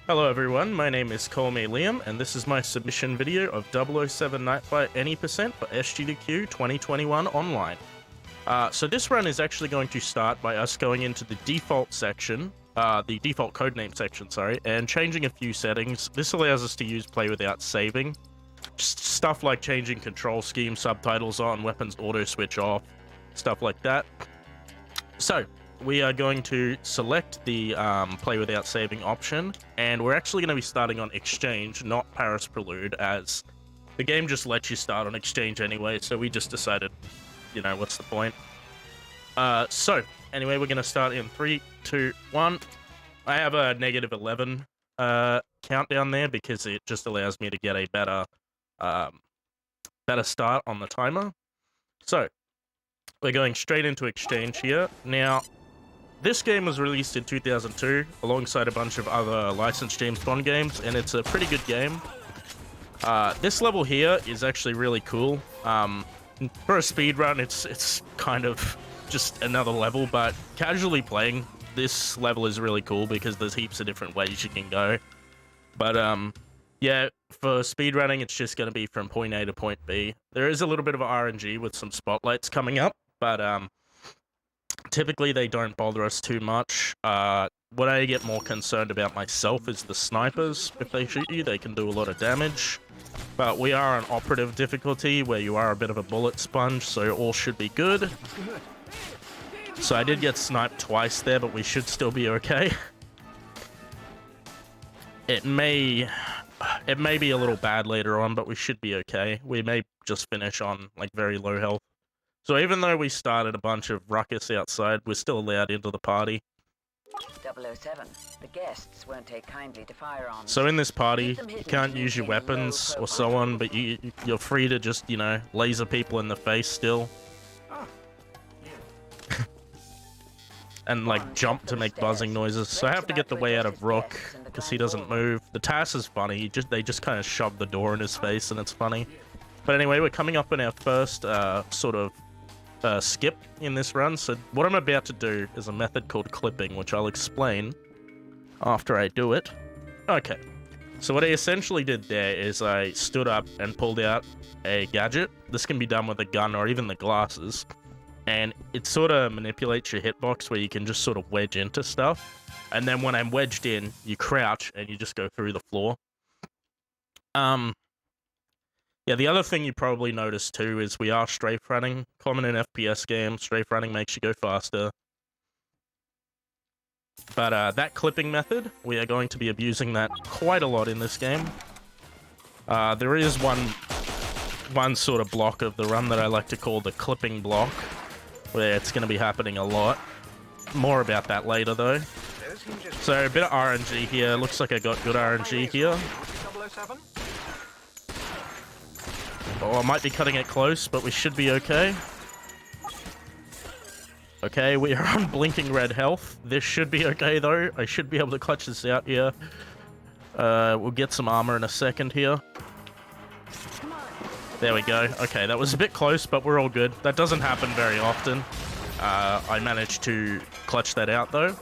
Hello everyone, my name is Call Me Liam, and this is my submission video of 007 Nightfire Any Percent for SGDQ 2021 Online. So this run is actually going to start by us going into the default section, the default codename section, sorry, and changing a few settings. This allows us to use play without saving. Just stuff like changing control scheme, subtitles on, weapons auto switch off, stuff like that. So, we are going to select the play without saving option, and we're actually going to be starting on exchange, not Paris Prelude, as the game just lets you start on exchange anyway, so we just decided, you know, what's the point? So, anyway, we're going to start in 3, 2, 1. I have a negative 11 countdown there because it just allows me to get a better start on the timer. So, we're going straight into exchange here. Now, this game was released in 2002 alongside a bunch of other licensed James Bond games, and it's a pretty good game. This level here is actually really cool. For a speedrun, it's kind of just another level, but casually playing, this level is really cool because there's heaps of different ways you can go. But yeah, for speedrunning, it's just going to be from point A to point B. There is a little bit of RNG with some spotlights coming up, but typically they don't bother us too much. What I get more concerned about myself is the snipers. If they shoot you, they can do a lot of damage. But we are on operative difficulty, where you are a bit of a bullet sponge, so all should be good. So I did get sniped twice there, but we should still be okay. It may be a little bad later on, but we should be okay. We may just finish on, like, very low health. So even though we started a bunch of ruckus outside, we're still allowed into the party. 007. The guests won't take kindly to firearms. So in this party, you can't use your weapons or so on, but you're free to just, you know, laser people in the face still. And, like, jump to make buzzing noises. So I have to get the way out of Rook, because he doesn't move. The TAS is funny. They just kind of shove the door in his face, and it's funny. But anyway, we're coming up in our first sort of skip in this run. So what I'm about to do is a method called clipping, which I'll explain after I do it. Okay. So what I essentially did there is I stood up and pulled out a gadget. This can be done with a gun or even the glasses. And it sort of manipulates your hitbox where you can just sort of wedge into stuff. And then when I'm wedged in, you crouch and you just go through the floor. Yeah, the other thing you probably noticed too is we are strafe running. Common in FPS games, strafe running makes you go faster. But that clipping method, we are going to be abusing that quite a lot in this game. There is one sort of block of the run that I like to call the clipping block, where it's going to be happening a lot. More about that later, though. So, a bit of RNG here. Looks like I got good RNG here. Oh, I might be cutting it close, but we should be okay. Okay, we are on blinking red health. This should be okay, though. I should be able to clutch this out here. We'll get some armor in a second here. There we go. Okay, that was a bit close, but we're all good. That doesn't happen very often. I managed to clutch that out, though.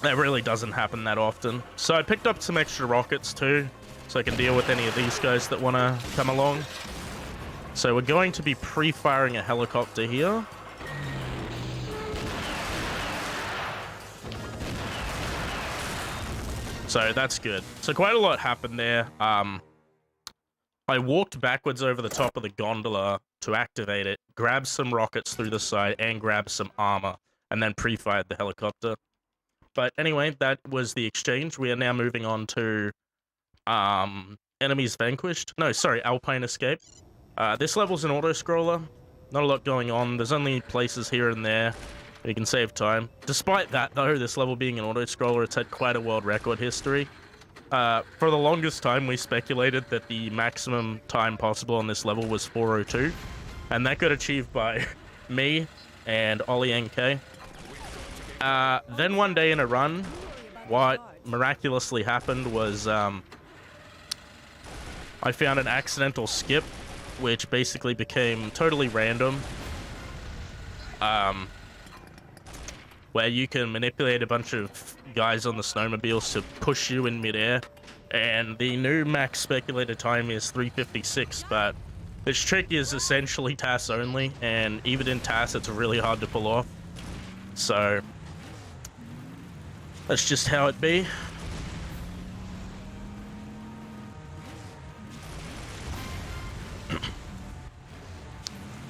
That really doesn't happen that often. So I picked up some extra rockets, too, so I can deal with any of these guys that want to come along. So we're going to be pre-firing a helicopter here. So that's good. So quite a lot happened there. I walked backwards over the top of the gondola to activate it, grabbed some rockets through the side, and grabbed some armor, and then pre-fired the helicopter. But anyway, that was the exchange. We are now moving on to Enemies Vanquished. No, sorry, Alpine Escape. This level's an auto-scroller. Not a lot going on. There's only places here and there where you can save time. Despite that, though, this level being an auto-scroller, it's had quite a world record history. For the longest time, we speculated that the maximum time possible on this level was 4:02, and that got achieved by me and Ollie NK. Then one day in a run, what miraculously happened was I found an accidental skip, which basically became totally random. where you can manipulate a bunch of guys on the snowmobiles to push you in midair. And the new max speculated time is 3:56, but this trick is essentially TAS only, and even in TAS, it's really hard to pull off. So that's just how it be.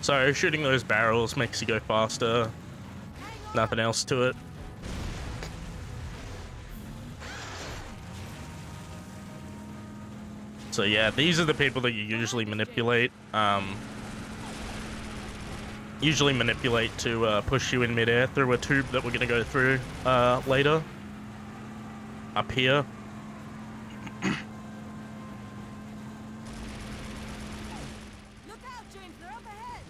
So shooting those barrels makes you go faster. Nothing else to it. So yeah, these are the people that you usually manipulate. Usually manipulate to push you in midair through a tube that we're gonna go through later. Up here. Look out, James, they're up ahead.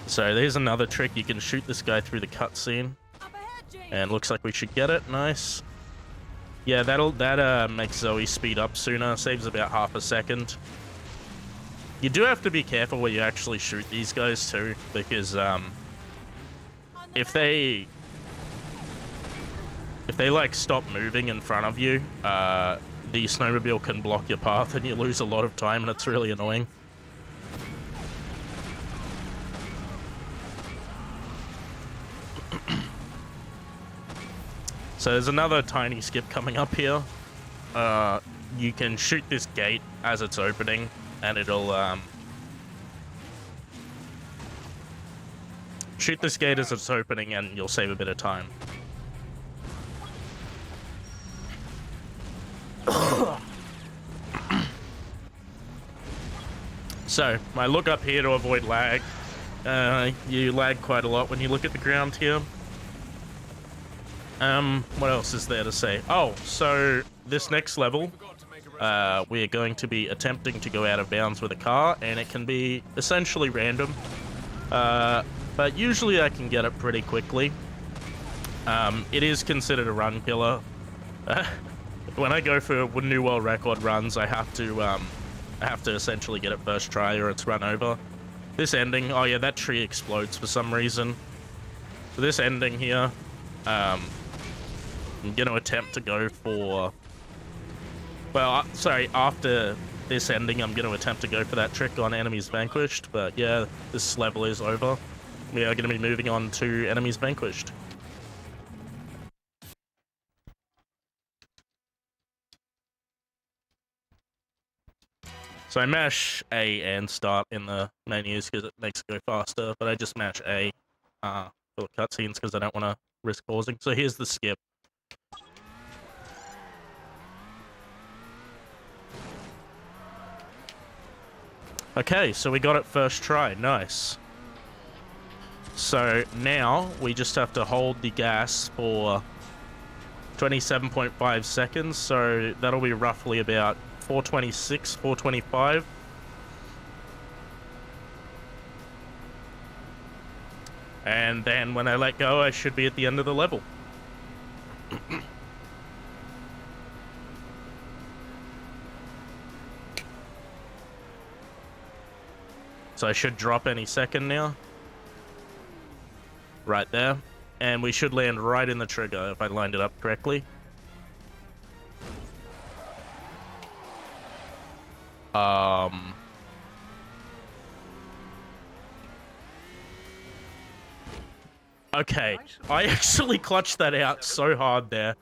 So there's another trick. You can shoot this guy through the cutscene, Up ahead, James. and looks like we should get it. Nice. Yeah, that makes Zoe speed up sooner. Saves about half a second. You do have to be careful where you actually shoot these guys too, because if they like stop moving in front of you, the snowmobile can block your path and you lose a lot of time, and it's really annoying. So there's another tiny skip coming up here. You can shoot this gate as it's opening, and it'll shoot this gate as it's opening, and you'll save a bit of time. So I look up here to avoid lag. You lag quite a lot when you look at the ground here. What else is there to say? Oh, so this next level, we are going to be attempting to go out of bounds with a car, and it can be essentially random. But usually I can get it pretty quickly. It is considered a run killer. When I go for new world record runs, I have to essentially get it first try, or it's run over. This ending, oh yeah, that tree explodes for some reason. So this ending here, I'm gonna attempt to go for, well, sorry, after this ending, I'm gonna attempt to go for that trick on enemies vanquished, but yeah, this level is over. We are gonna be moving on to enemies vanquished. So I mash A and start in the menus because it makes it go faster, but I just mash A for the cutscenes because I don't want to risk pausing. So here's the skip. Okay, so we got it first try. Nice. So now we just have to hold the gas for 27.5 seconds. So that'll be roughly about 426, 425. And then when I let go, I should be at the end of the level. So I should drop any second now. Right there. And we should land right in the trigger if I lined it up correctly. Okay, I actually clutched that out so hard there.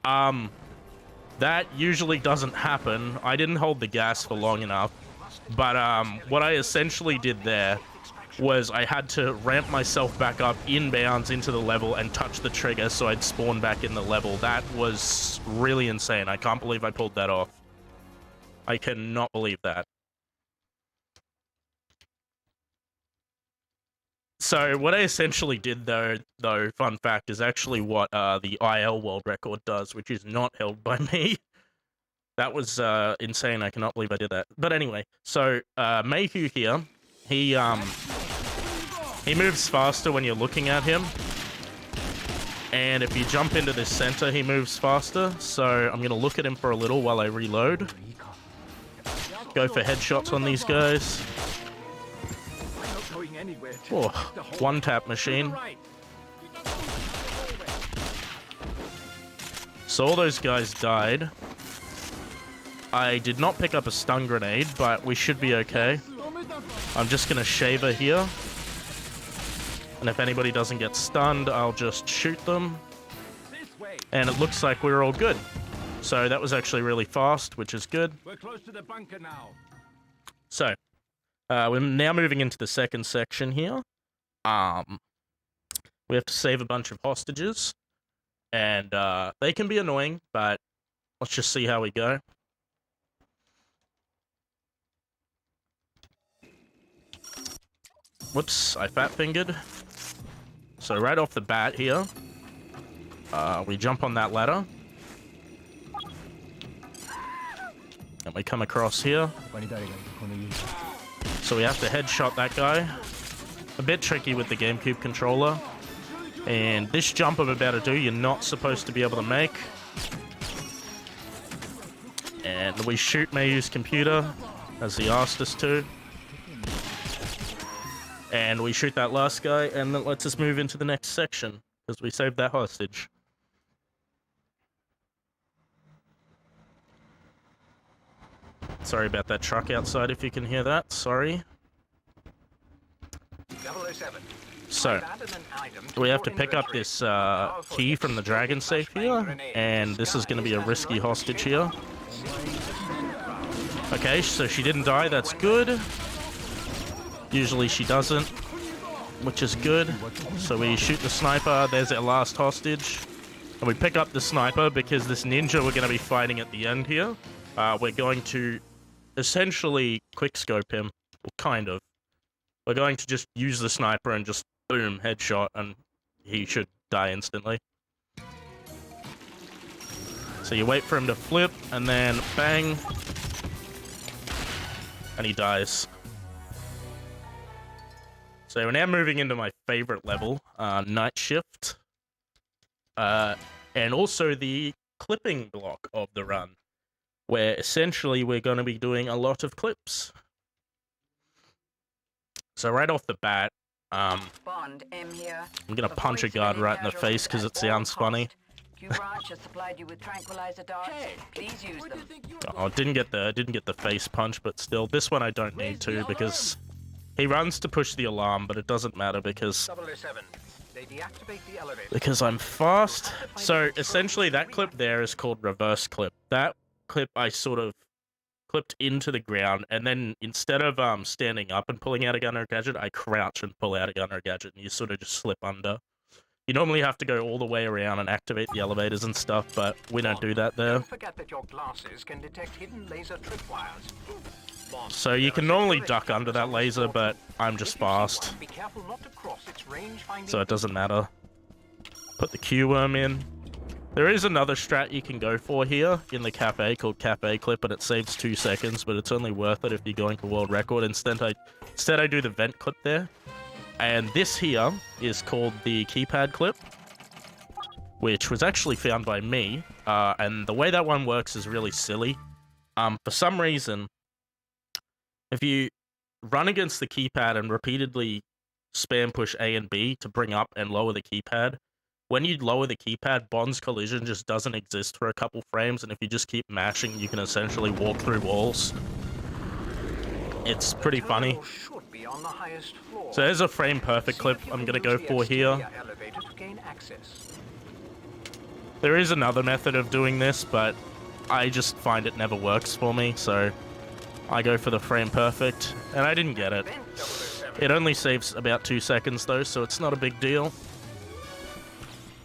That usually doesn't happen. I didn't hold the gas for long enough. But what I essentially did there was I had to ramp myself back up inbounds into the level and touch the trigger so I'd spawn back in the level. That was really insane. I can't believe I pulled that off. I cannot believe that. So what I essentially did though, fun fact, is actually what the IL world record does, which is not held by me. That was insane. I cannot believe I did that. But anyway, so Mayhew here, he moves faster when you're looking at him. And if you jump into this center, he moves faster. So I'm gonna look at him for a little while I reload. Go for headshots on these guys. anywhere to Oh, check the hole. one tap To machine. the right. So all those guys died. I did not pick up a stun grenade, but we should be okay. I'm just gonna shaver here. And if anybody doesn't get stunned, I'll just shoot them. This way. And it looks like we're all good. So that was actually really fast, which is good. We're close to the bunker now. So, we're now moving into the second section here. We have to save a bunch of hostages. And they can be annoying, but let's just see how we go. Whoops, I fat-fingered. So right off the bat here, we jump on that ladder. And we come across here. So we have to headshot that guy. A bit tricky with the GameCube controller. And this jump I'm about to do, you're not supposed to be able to make. And we shoot Mayu's computer, as he asked us to. And we shoot that last guy, and that lets us move into the next section, because we saved that hostage. Sorry about that truck outside, if you can hear that. Sorry. 007. So, we have to pick up this key from the dragon safe here, and this is going to be a risky hostage here. Okay, so she didn't die, that's good. Usually she doesn't, which is good. So we shoot the sniper, there's our last hostage. And we pick up the sniper because this ninja we're going to be fighting at the end here. We're going to essentially quickscope him, well, kind of. We're going to just use the sniper and just boom, headshot, and he should die instantly. So you wait for him to flip, and then bang, and he dies. So we're now moving into my favorite level, Night Shift. And also the clipping block of the run, where essentially we're going to be doing a lot of clips. So right off the bat, Bond, M here. I'm going to punch a guard right in the face because it sounds funny. Q-Branch has supplied you with tranquilizer darts. Please use them. Oh, didn't get the face punch, but still, this one I don't need to because he runs to push the alarm, but it doesn't matter because I'm fast. So essentially, that clip there is called reverse clip. That clip I sort of clipped into the ground, and then instead of standing up and pulling out a gun or a gadget, I crouch and pull out a gun or a gadget, and you sort of just slip under. You normally have to go all the way around and activate the elevators and stuff, but we don't do that there. Don't forget that your glasses can detect hidden laser tripwires. So you can normally duck under that laser, but I'm just fast, Be careful not to cross its range-finding. so it doesn't matter. Put the Q-worm in. There is another strat you can go for here in the cafe called Cafe Clip, and it saves 2 seconds, but it's only worth it if you're going for world record. Instead I do the vent clip there. And this here is called the keypad clip, which was actually found by me. And the way that one works is really silly. For some reason, if you run against the keypad and repeatedly spam push A and B to bring up and lower the keypad, when you lower the keypad, Bond's collision just doesn't exist for a couple frames, and if you just keep mashing, you can essentially walk through walls. It's pretty funny. So there's a frame perfect clip I'm gonna go for here. There is another method of doing this, but I just find it never works for me, so I go for the frame perfect, and I didn't get it. It only saves about 2 seconds though, so it's not a big deal.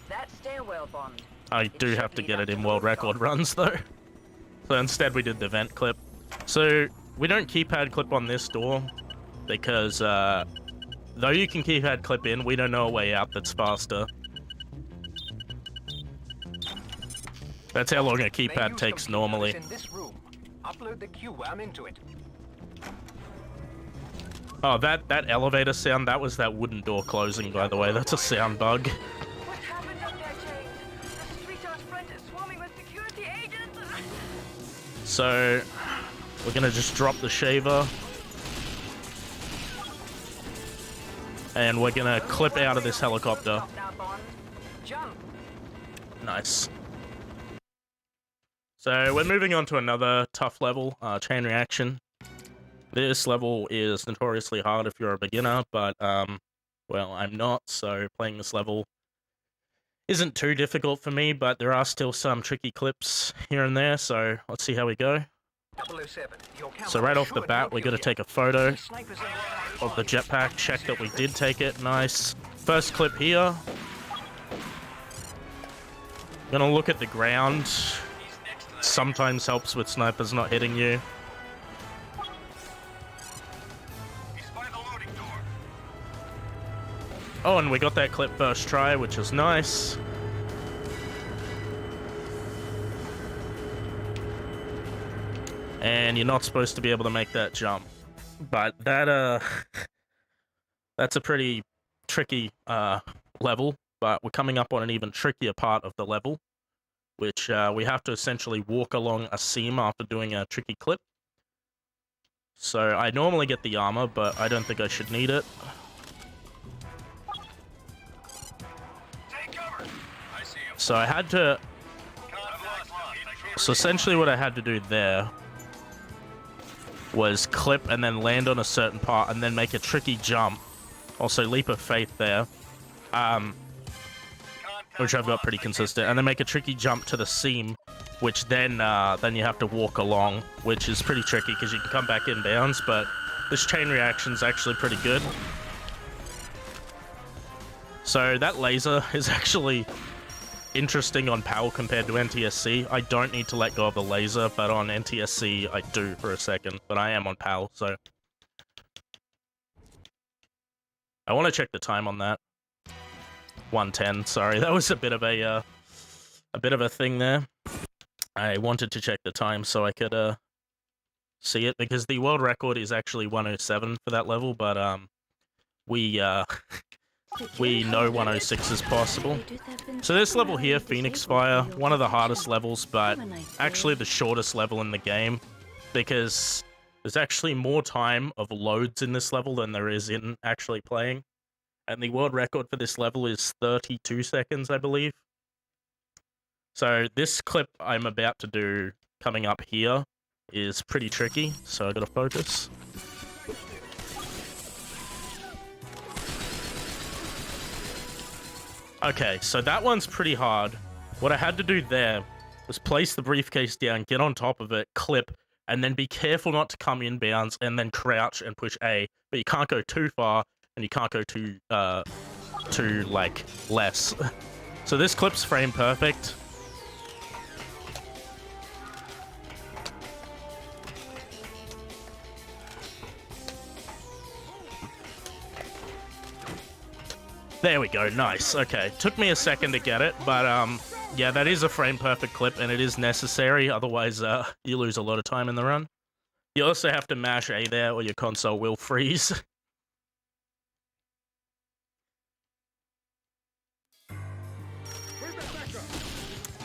That stairwell, Bond. I do have to get it in world record runs though. So instead we did the vent clip. So we don't keypad clip on this door because though you can keypad clip in, we don't know a way out that's faster. That's how long a keypad takes normally. Upload the Q-worm into it. Oh, that elevator sound, that was that wooden door closing, by the way. That's a sound bug. What happened up there, James? The street out front is swarming with security agents. So, we're gonna just drop the shaver. And we're gonna clip out of this helicopter. Now, Bond. Jump. Nice. So we're moving on to another tough level, Chain Reaction. This level is notoriously hard if you're a beginner, but, well, I'm not, so playing this level isn't too difficult for me, but there are still some tricky clips here and there, so let's see how we go. 007, your camera So right off the should bat, help we you got to here. take a photo Snipers in of the jetpack, check that we did take it, nice. First clip here. Gonna look at the ground. Sometimes helps with snipers not hitting you. Oh, and we got that clip first try, which is nice. And you're not supposed to be able to make that jump. But that, that's a pretty tricky, level. But we're coming up on an even trickier part of the level, which, we have to essentially walk along a seam after doing a tricky clip. So I normally get the armor, but I don't think I should need it. So I had to... So essentially what I had to do there was clip and then land on a certain part and then make a tricky jump. Also leap of faith there. Which I've got pretty consistent. And then make a tricky jump to the seam, which then you have to walk along, which is pretty tricky because you can come back in bounds, but this chain reaction is actually pretty good. So that laser is actually interesting on PAL compared to NTSC. I don't need to let go of the laser, but on NTSC I do for a second, but I am on PAL, so... I want to check the time on that. 1:10, sorry, that was a bit of a thing there. I wanted to check the time so I could, see it, because the world record is actually 1:07 for that level, but, we know 1:06 is possible. So this level here, Phoenix Fire, one of the hardest levels, but actually the shortest level in the game, because there's actually more time of loads in this level than there is in actually playing. And the world record for this level is 32 seconds, I believe. So this clip I'm about to do coming up here is pretty tricky, so I gotta focus. Okay, so that one's pretty hard. What I had to do there was place the briefcase down, get on top of it, clip, and then be careful not to come inbounds, and then crouch and push A. But you can't go too far, and you can't go too, like, less. So this clip's frame perfect. There we go, nice. Okay, took me a second to get it, but yeah, that is a frame perfect clip and it is necessary, otherwise you lose a lot of time in the run. You also have to mash A there or your console will freeze.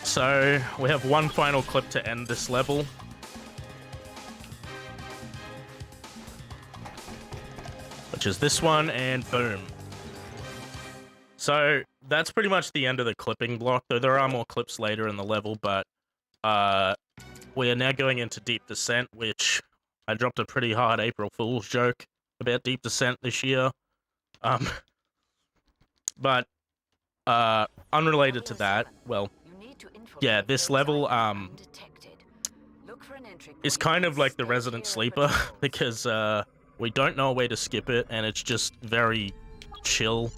So, we have one final clip to end this level. Which is this one, and boom. So, that's pretty much the end of the clipping block, though there are more clips later in the level, but we are now going into Deep Descent, which I dropped a pretty hard April Fool's joke about Deep Descent this year. But unrelated to that, well, yeah, this level is kind of like the Resident Sleeper, because we don't know a way to skip it, and it's just very chill.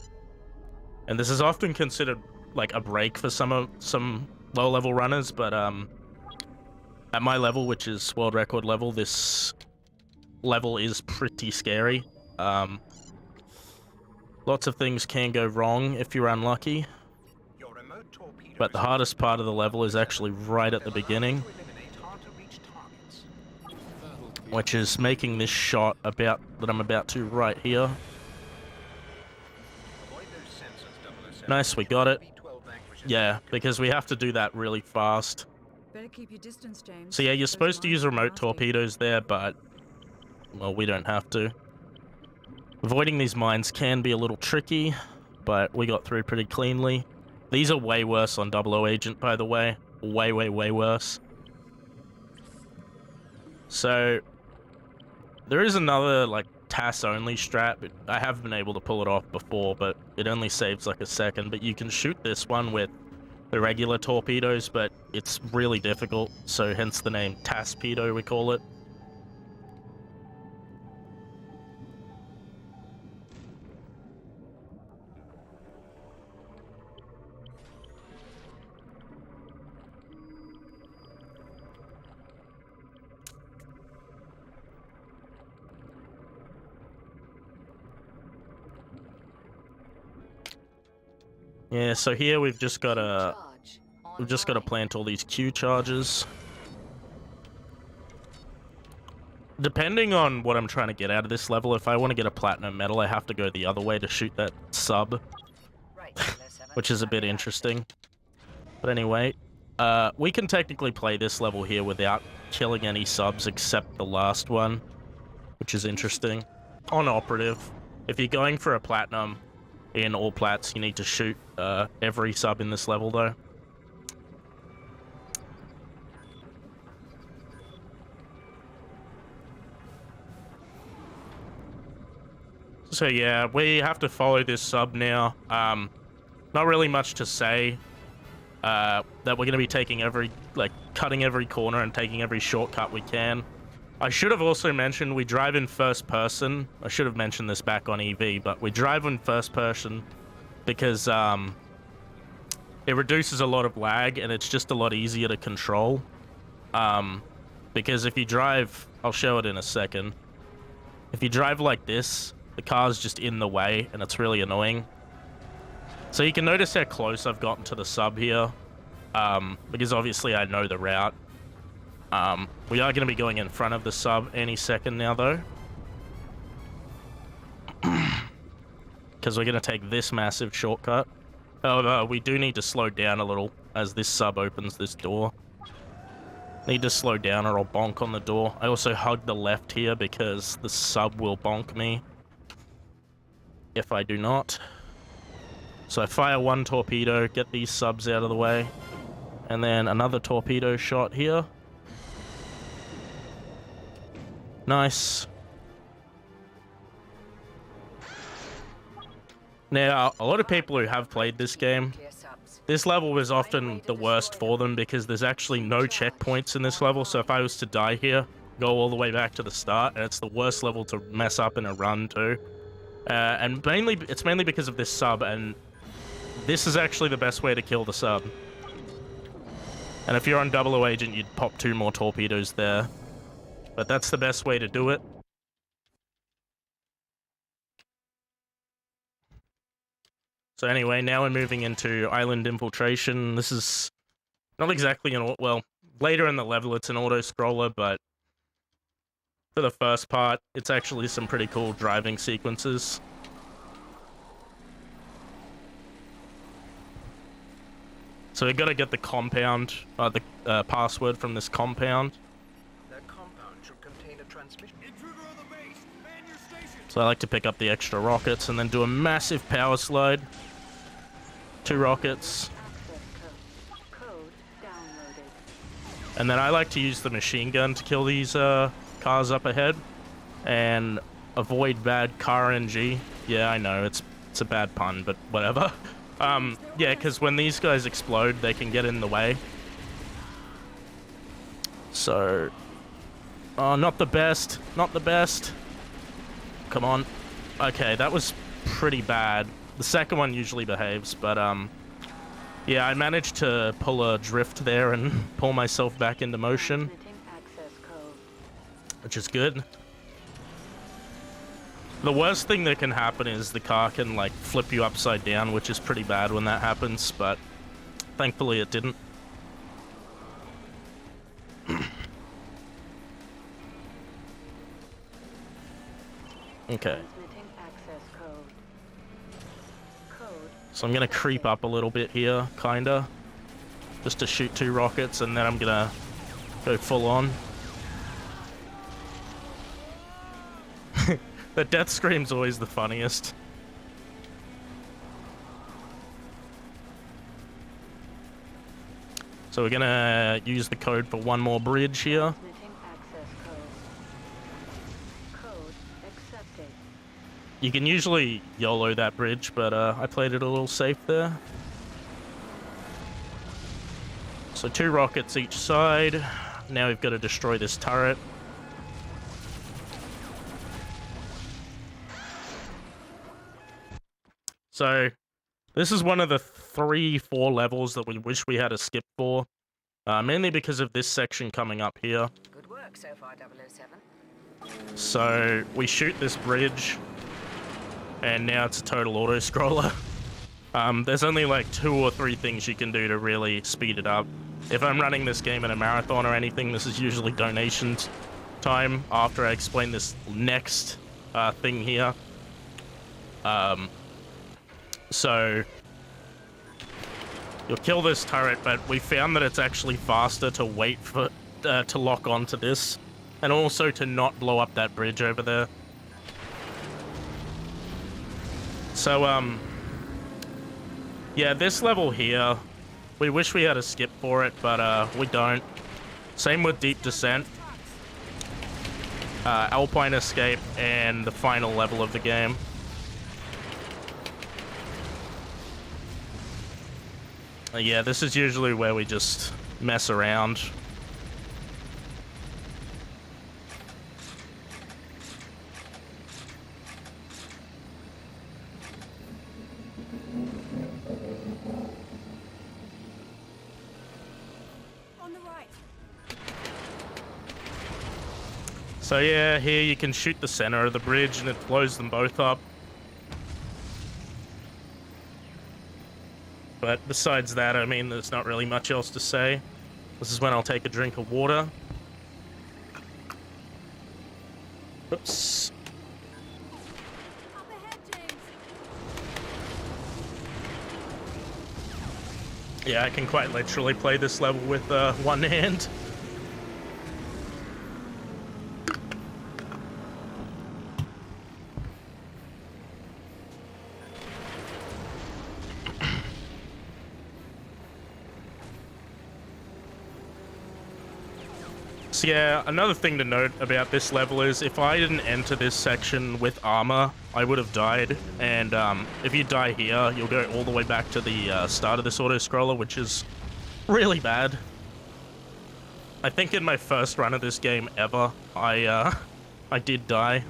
And this is often considered like a break for some low-level runners, but at my level, which is world record level, this level is pretty scary. Lots of things can go wrong if you're unlucky. But the hardest part of the level is actually right at the beginning, which is making this shot that I'm about to right here. Nice, we got it. Yeah, because we have to do that really fast. Better keep your distance, James. So yeah, you're supposed to use remote torpedoes there, but, well, we don't have to. Avoiding these mines can be a little tricky, but we got through pretty cleanly. These are way worse on 00 Agent, by the way. Way, way, way worse. So, there is another, like, TAS-only strat. I have been able to pull it off before, but it only saves, like, a second. But you can shoot this one with the regular torpedoes, but it's really difficult, so hence the name TASpedo, we call it. Yeah, so here we've just got to plant all these Q charges. Depending on what I'm trying to get out of this level, if I want to get a platinum medal, I have to go the other way to shoot that sub, which is a bit interesting. But anyway, we can technically play this level here without killing any subs except the last one, which is interesting. On operative, if you're going for a platinum in all plats, you need to shoot every sub in this level, though. So yeah, we have to follow this sub now. Not really much to say. That we're going to be taking cutting every corner and taking every shortcut we can. I should have also mentioned we drive in first person. I should have mentioned this back on EV, but we drive in first person because it reduces a lot of lag and it's just a lot easier to control. Because if you drive, I'll show it in a second. If you drive like this, the car's just in the way and it's really annoying. So you can notice how close I've gotten to the sub here, because obviously I know the route. We are going to be going in front of the sub any second now, though. Because we're going to take this massive shortcut. However, we do need to slow down a little as this sub opens this door. Need to slow down or I'll bonk on the door. I also hug the left here because the sub will bonk me if I do not. So I fire one torpedo, get these subs out of the way, and then another torpedo shot here. Nice. Now, a lot of people who have played this game, this level is often the worst for them because there's actually no checkpoints in this level, so if I was to die here, go all the way back to the start, and it's the worst level to mess up in a run too. And it's mainly because of this sub, and this is actually the best way to kill the sub. And if you're on 00 Agent, you'd pop 2 more torpedoes there. But that's the best way to do it. So anyway, now we're moving into Island Infiltration. This is not exactly well, later in the level it's an auto-scroller, but for the first part, it's actually some pretty cool driving sequences. So we've got to get the compound, the password from this compound. That compound should contain a transmission. Intruder on the base! Man your station! So I like to pick up the extra rockets and then do a massive power slide. 2 rockets. And then I like to use the machine gun to kill these cars up ahead and avoid bad car NG. Yeah, I know, it's a bad pun, but whatever. Yeah, because when these guys explode, they can get in the way. So... Oh, not the best. Not the best. Come on. Okay, that was pretty bad. The second one usually behaves, but, yeah, I managed to pull a drift there and pull myself back into motion, which is good. The worst thing that can happen is the car can, like, flip you upside down, which is pretty bad when that happens, but thankfully it didn't. Okay. So I'm gonna creep up a little bit here, kinda. Just to shoot 2 rockets, and then I'm gonna go full on. The death scream's always the funniest. So we're gonna use the code for one more bridge here. Transmitting access code. Code accepted. You can usually YOLO that bridge, but I played it a little safe there. So 2 rockets each side. Now we've got to destroy this turret. So this is one of the 3-4 levels that we wish we had a skip for. Mainly because of this section coming up here. Good work so far, 007. So we shoot this bridge, and now it's a total auto-scroller. There's only like 2 or 3 things you can do to really speed it up. If I'm running this game in a marathon or anything, this is usually donations time after I explain this next thing here. So you'll kill this turret, but we found that it's actually faster to wait for to lock onto this, and also to not blow up that bridge over there. So yeah, this level here, we wish we had a skip for it, but we don't. Same with Deep Descent, Alpine Escape, and the final level of the game. Yeah, this is usually where we just mess around. On the right. So yeah, here you can shoot the center of the bridge and it blows them both up. But besides that, I mean, there's not really much else to say. This is when I'll take a drink of water. Oops. Up ahead, James. Yeah, I can quite literally play this level with one hand. So yeah, another thing to note about this level is if I didn't enter this section with armor, I would have died. And if you die here, you'll go all the way back to the start of this auto-scroller, which is really bad. I think in my first run of this game ever, I did die.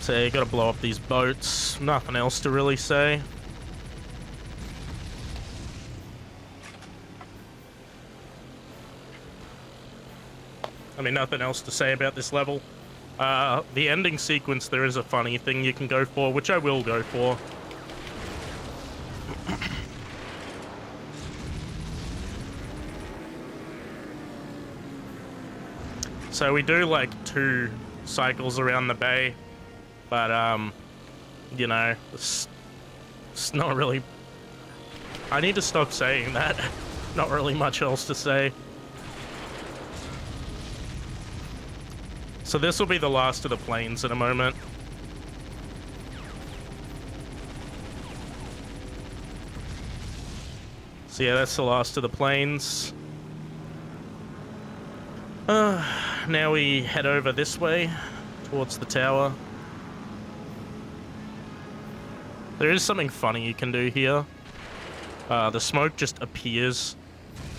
So you gotta blow up these boats. Nothing else to really say. I mean, nothing else to say about this level. The ending sequence, there is a funny thing you can go for, which I will go for. So we do like 2 cycles around the bay, but you know, it's not really... I need to stop saying that. Not really much else to say. So this will be the last of the planes in a moment. So yeah, that's the last of the planes. Now we head over this way, towards the tower. There is something funny you can do here. The smoke just appears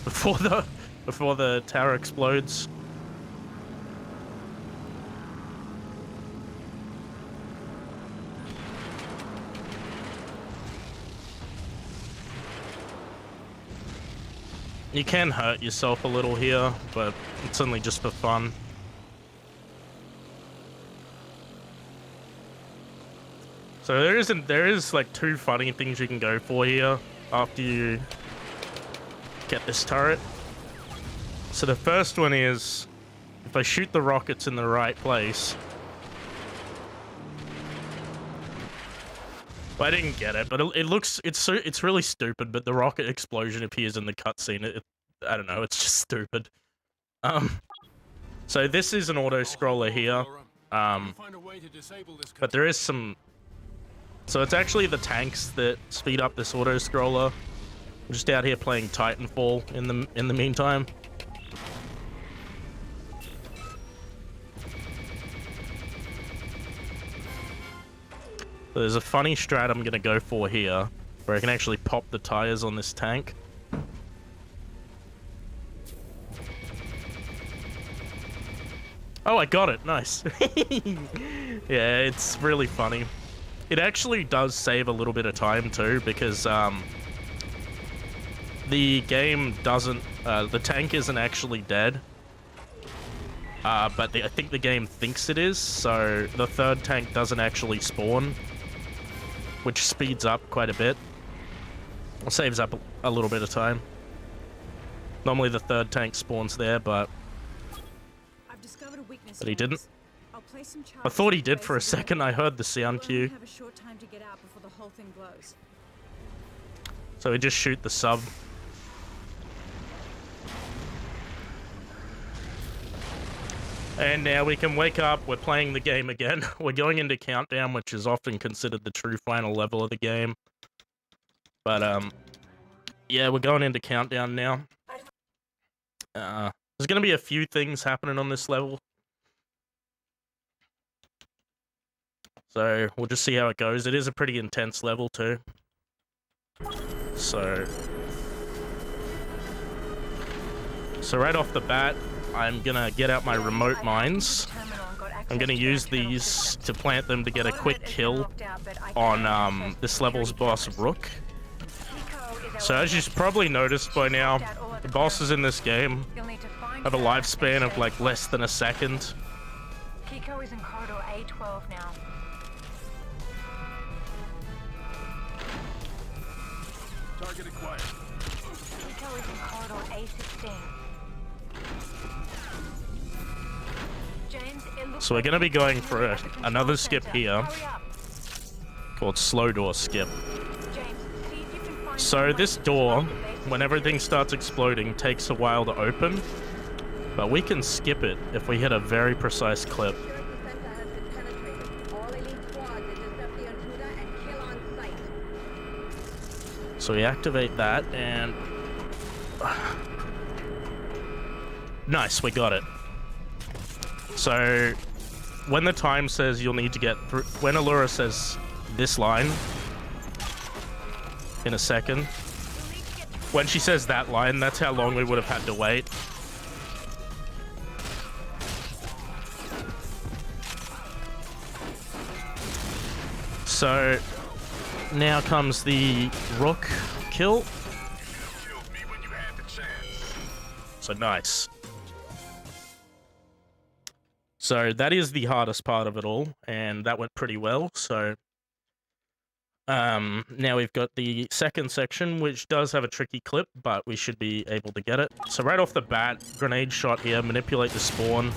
before the tower explodes. You can hurt yourself a little here, but it's only just for fun. So there is like 2 funny things you can go for here after you get this turret. So the first one is, if I shoot the rockets in the right place. I didn't get it, but it looks, it's really stupid, but the rocket explosion appears in the cutscene. I don't know, it's just stupid. So this is an auto-scroller here. Find a way to disable this But there is some... So it's actually the tanks that speed up this auto-scroller. I'm just out here playing Titanfall in the meantime. There's a funny strat I'm gonna go for here, where I can actually pop the tires on this tank. Oh, I got it. Nice. Yeah, it's really funny. It actually does save a little bit of time too, because the game doesn't... the tank isn't actually dead. But I think the game thinks it is, so the third tank doesn't actually spawn, which speeds up quite a bit. It saves up a little bit of time. Normally the third tank spawns there, but I've discovered a weakness. he didn't. I'll place some I thought he did for a second. I heard the sound cue. Have a short time to get out before the whole thing blows. So we just shoot the sub. And now we can wake up. We're playing the game again. We're going into Countdown, which is often considered the true final level of the game. But, yeah, we're going into Countdown now. There's going to be a few things happening on this level. So, we'll just see how it goes. It is a pretty intense level, too. So right off the bat, I'm gonna get out my remote mines. I'm gonna use these to plant them to get a quick kill on this level's boss, Rook. So as you've probably noticed by now, the bosses in this game have a lifespan of like less than a second. Kiko is in corridor A12 now. Target acquired. Kiko is in corridor A16. James, it looks So we're gonna be going for another skip here, Hurry up. called Slow Door Skip. James, see if you can find So this door, when everything starts exploding, takes a while to open, but we can skip it if we hit a very precise clip. So we activate that and... Nice, we got it. So when the time says you'll need to get through... When Allura says this line in a second, when she says that line, that's how long we would have had to wait. So now comes the Rook kill. So nice. So that is the hardest part of it all, and that went pretty well. So now we've got the second section, which does have a tricky clip, but we should be able to get it. So right off the bat, grenade shot here, manipulate the spawn.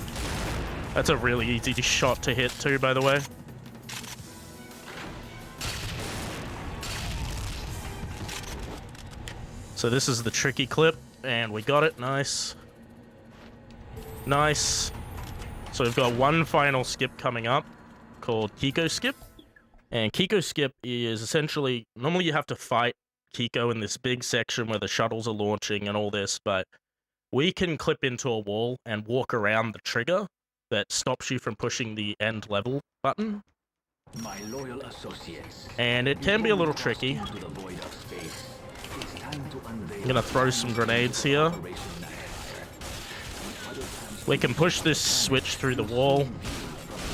That's a really easy shot to hit too, by the way. So this is the tricky clip, and we got it. Nice. Nice. So we've got one final skip coming up called Kiko Skip. And Kiko Skip is essentially... Normally you have to fight Kiko in this big section where the shuttles are launching and all this, but we can clip into a wall and walk around the trigger that stops you from pushing the end level button. My loyal associates, And it can be a little tricky. to the void of space. It's time to unveil I'm gonna throw some grenades here. Operation Nightfire. We can push this switch through the wall.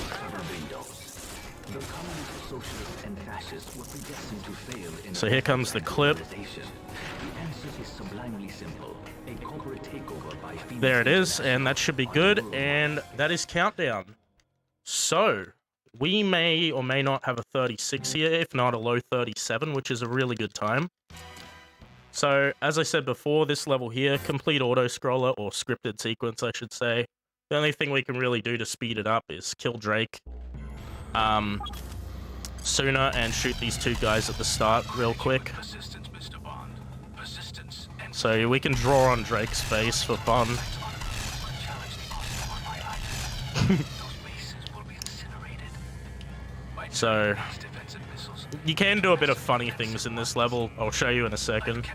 Cover windows. The communist, socialists, and fascists were predestined to fail in So here comes the clip. civilization. The answer is sublimely simple. A corporate takeover by Phoenix. There it is, and that should be good, and that is Countdown. So, we may or may not have a 36 here, if not a low 37, which is a really good time. So, as I said before, this level here, complete auto-scroller, or scripted sequence, I should say. The only thing we can really do to speed it up is kill Drake sooner and shoot these two guys at the start real quick. Persistence, Mr. Bond. Persistence and So we can draw on Drake's face for fun. So you can do a bit of funny things in this level. I'll show you in a second.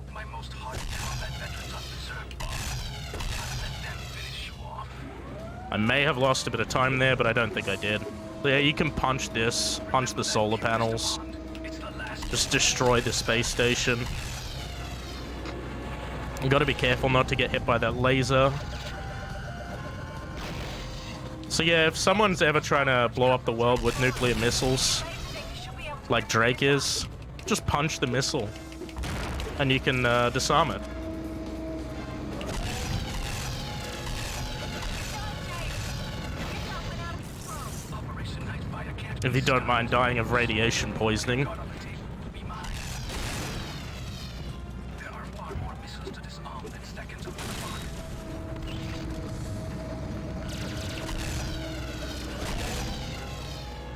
I may have lost a bit of time there, but I don't think I did. So yeah, you can punch this, punch the solar panels, just destroy the space station. You gotta be careful not to get hit by that laser. So yeah, if someone's ever trying to blow up the world with nuclear missiles, like Drake is, just punch the missile, and you can disarm it. If you don't mind dying of radiation poisoning.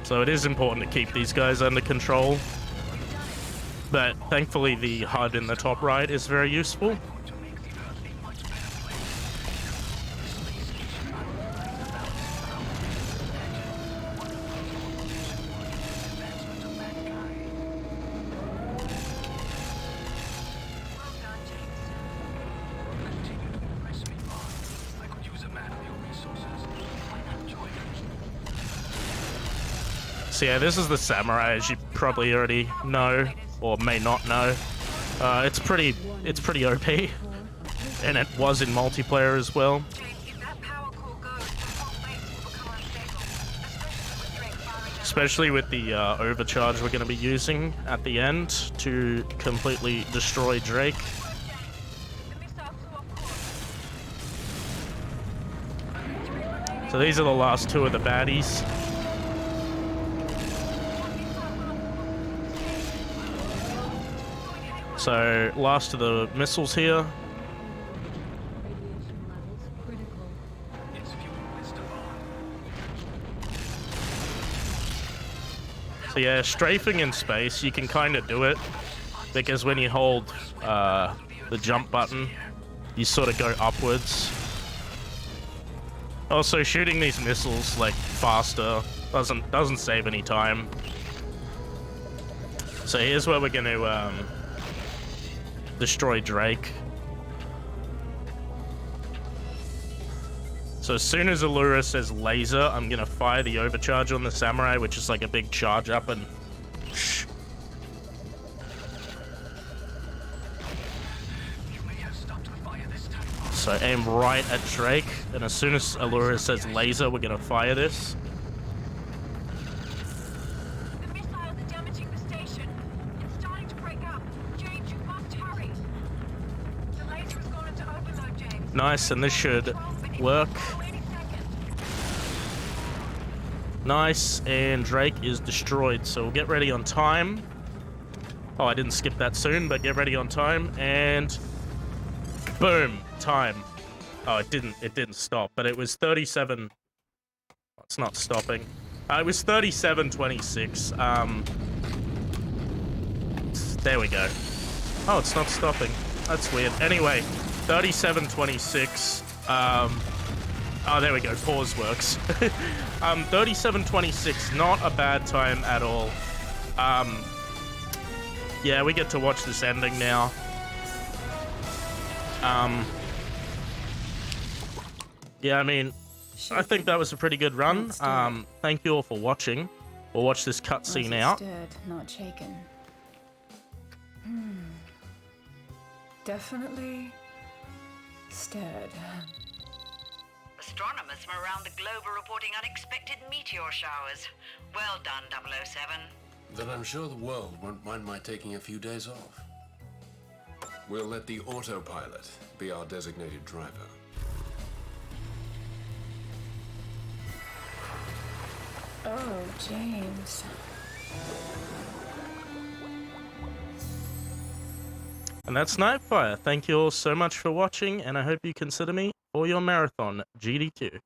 So it is important to keep these guys under control. But thankfully the HUD in the top right is very useful. So yeah, this is the samurai, as you probably already know, or may not know. It's pretty OP, and it was in multiplayer as well. Especially with the overcharge we're going to be using at the end to completely destroy Drake. So these are the last two of the baddies. So, last of the missiles here. So yeah, strafing in space, you can kind of do it, because when you hold the jump button, you sort of go upwards. Also, shooting these missiles like faster doesn't save any time. So here's where we're going to destroy Drake. So as soon as Allura says laser, I'm gonna fire the overcharge on the samurai, which is like a big charge up and so aim right at Drake, and as soon as Allura says laser, we're gonna fire this. Nice, and this should work. Nice, and Drake is destroyed, so we'll get ready on time. Oh, I didn't skip that soon, but get ready on time, and boom, time. Oh, it didn't stop, but it was 37. Oh, it's not stopping. It was 37:26. There we go. Oh, it's not stopping. That's weird. Anyway. 37:26. Oh, there we go. Pause works. 37:26. Not a bad time at all. Yeah, we get to watch this ending now. Yeah, I mean, I think that was a pretty good run. Thank you all for watching. We'll watch this cutscene out. Stood, not shaken. Definitely. Stirred. Astronomers from around the globe are reporting unexpected meteor showers. Well done, 007. Then I'm sure the world won't mind my taking a few days off. We'll let the autopilot be our designated driver. Oh, James. And that's Nightfire. Thank you all so much for watching, and I hope you consider me for your marathon GDQ.